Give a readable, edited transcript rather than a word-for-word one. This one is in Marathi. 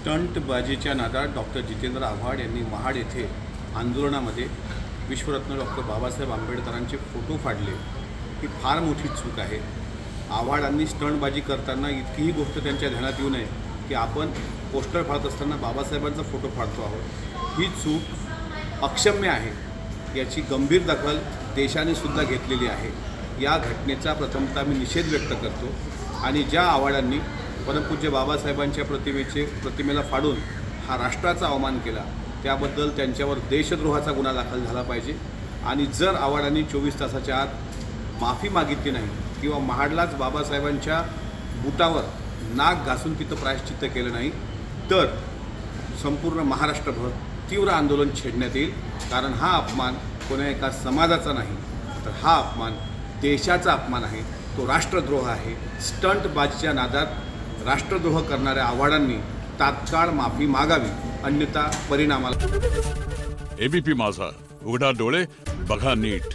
स्टंटबाजीच्या नादात डॉक्टर जितेंद्र आव्हाड यांनी महाड येथे आंदोलनामध्ये विश्वरत्न डॉक्टर बाबासाहेब आंबेडकरांचे फोटो फाडले ही फार मोठी चूक आहे। आव्हाडांनी स्टंटबाजी करताना इतकीही गोष्ट त्यांच्या ध्यानात येऊ नये की आपण पोस्टर फाडत असताना बाबासाहेबांचा फोटो फाडतो आहोत। ही चूक अक्षम्य आहे, याची गंभीर दखल देशाने सुद्धा घेतलेली आहे। या घटनेचा प्रथमतः मी निषेध व्यक्त करतो आणि ज्या आव्हाडांनी परमपूज्य बाबासाहेबांच्या प्रतिमेला फाडून हा राष्ट्राचा अवमान केला त्याबद्दल त्यांच्यावर देशद्रोहाचा गुन्हा दाखल झाला पाहिजे। आणि जर आव्हाडांनी 24 तासाच्या आत माफी मागितली नाही किंवा महाडलाच बाबासाहेबांच्या बुटावर नाक घासून तिथं प्रायश्चित्त केलं नाही तर संपूर्ण महाराष्ट्रभर तीव्र आंदोलन छेडण्यात येईल। कारण हा अपमान कोणा एका समाजाचा नाही तर हा अपमान देशाचा अपमान आहे, तो राष्ट्रद्रोह आहे। स्टंटबाजीच्या नादात राष्ट्रद्रोह करणाऱ्या आव्हाडांनी तात्काळ माफी मागावी, अन्यथा परिणामाला। एबीपी माझा, उघडा डोळे बघा नीट।